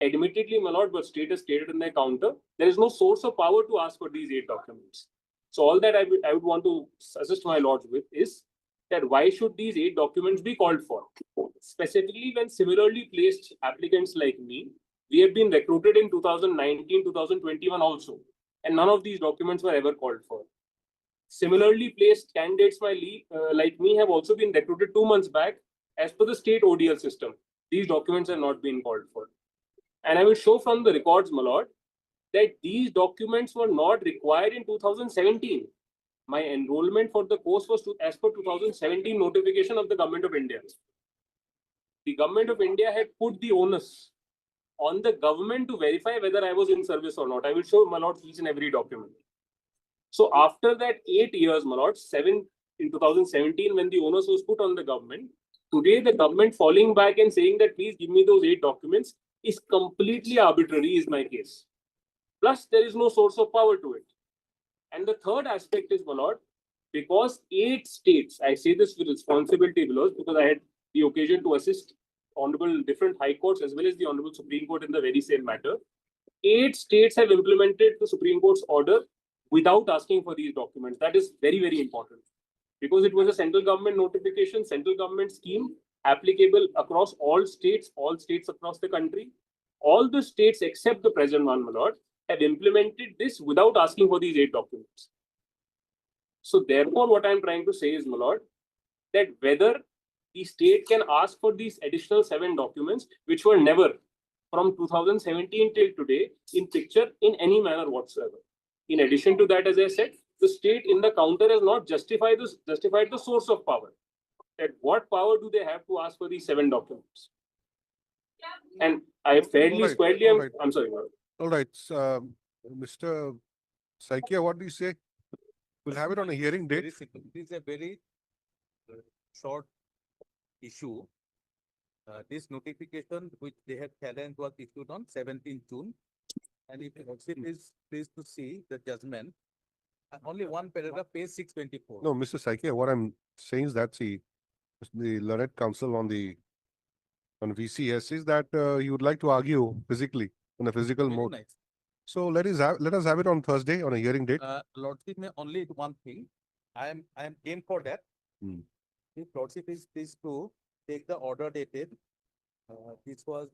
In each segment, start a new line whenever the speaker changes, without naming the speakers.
Admittedly, my lord, but state has stated in their counter, there is no source of power to ask for these 8 documents. So all that I would want to assist my lords with is that why should these 8 documents be called for? Specifically, when similarly placed applicants like me, we have been recruited in 2019, 2021 also, and none of these documents were ever called for. Similarly placed candidates like me have also been recruited 2 months back as per the state ODL system. These documents have not been called for. And I will show from the records, my lord, that these documents were not required in 2017. My enrollment for the course was as per 2017 notification of the Government of India. The Government of India had put the onus on the government to verify whether I was in service or not. I will show, my lord, each and every document. So after that 8 years, my lord, 7 in 2017, when the onus was put on the government, today the government falling back and saying that please give me those 8 documents is completely arbitrary, is my case. Plus, there is no source of power to it. And the third aspect is, my lord, because 8 states, I say this with responsibility, below, because I had the occasion to assist honorable different high courts as well as the honorable Supreme Court in the very same matter. 8 states have implemented the Supreme Court's order without asking for these documents. That is very, very important because it was a central government notification, central government scheme applicable across all states across the country. All the states except the present one, my lord, have implemented this without asking for these 8 documents. So therefore, what I'm trying to say is, my lord, that whether the state can ask for these additional 7 documents, which were never from 2017 till today in picture in any manner whatsoever. In addition to that, as I said, the state in the counter has not justified the source of power. At what power do they have to ask for these 7 documents? And I fairly squarely, I'm sorry.
All right, Mr. Saikia, what do you say? We'll have it on a hearing date.
This is a very short issue. This notification which they have challenged was issued on 17th June. And if it is pleased to see the judgment, only one paragraph, page 624.
No, Mr. Saikia, what I'm saying is that the learned counsel on VCS is that you would like to argue physically in a physical
Very
mode.
nice.
So let us have it on Thursday on a hearing date.
Lordship may only do one thing. I am game for that. If Lordship is pleased to take the order dated, this was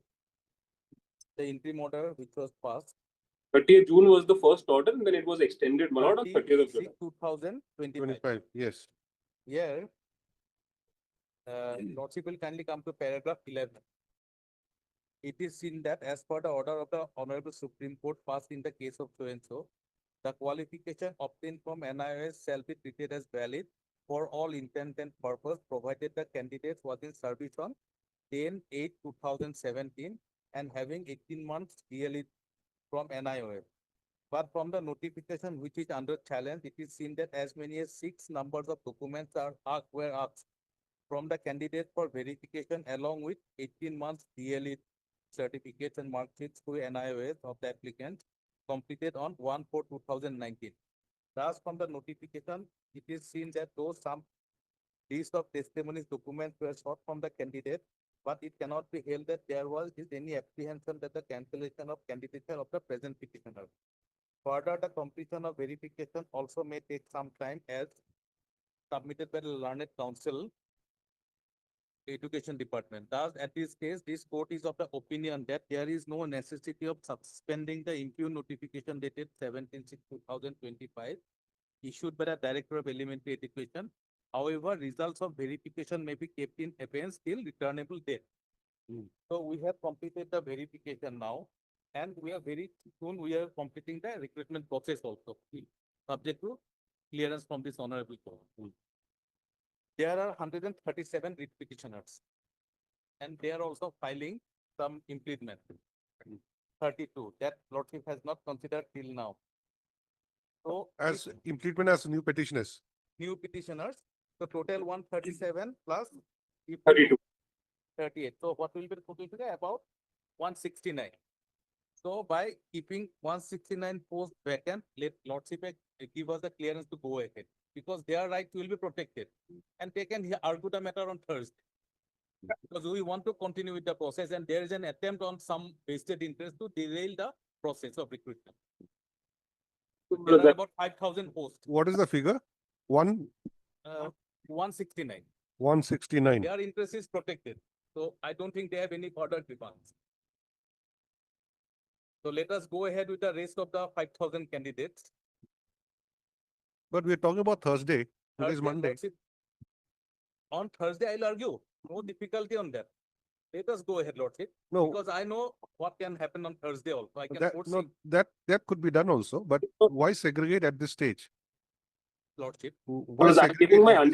the interim order which was passed.
30th June was the first order, and then it was extended, my lord, on 30th of July.
2025.
Yes.
Here, Lordship will kindly come to paragraph 11. It is seen that as per the order of the Honorable Supreme Court passed in the case of so-and-so, the qualification obtained from NIOS shall be treated as valid for all intent and purpose, provided the candidate was in service on 10/8/2017 and having 18 months DEE from NIOS. But from the notification which is under challenge, it is seen that as many as 6 numbers of documents were asked from the candidate for verification along with 18 months DEE certificates and mark sheets to NIOS of the applicant completed on 1/4/2019. Thus, from the notification, it is seen that those some list of testimonies documents were sought from the candidate, but it cannot be held that there was any apprehension that the cancellation of candidature of the present petitioner. Further, the completion of verification also may take some time as submitted by the learned counsel Education Department. Thus, at this case, this court is of the opinion that there is no necessity of suspending the impugn notification dated 17/6/2025 issued by the Director of Elementary Education. However, results of verification may be kept in abeyance till returnable date. So we have completed the verification now, and we are very soon we are completing the recruitment process also, subject to clearance from this honorable court. There are 137 writ petitioners, and they are also filing some impediment. 32 that Lordship has not considered till now. So
as impediment as new petitioners.
New petitioners. So total 137 plus
32.
38. So what will be the total today? About 169. So by keeping 169 posts vacant, let Lordship give us the clearance to go ahead, because their rights will be protected, and they can argue the matter on Thursday. Because we want to continue with the process and there is an attempt on some vested interest to derail the process of recruitment. There are about 5,000 posts,
What is the figure?
169.
169.
Their interest is protected. So I don't think they have any further demands. So let us go ahead with the rest of the 5,000 candidates.
But we're talking about Thursday. Today is
Thursday,
Monday.
Lordship. On Thursday, I'll argue. No difficulty on that. Let us go ahead, Lordship.
No,
Because I know what can happen on Thursday also. I can
that,
foresee,
no, that could be done also, but why segregate at this stage?
Lordship.
Why
Because I'm
segregate
giving my
at this
100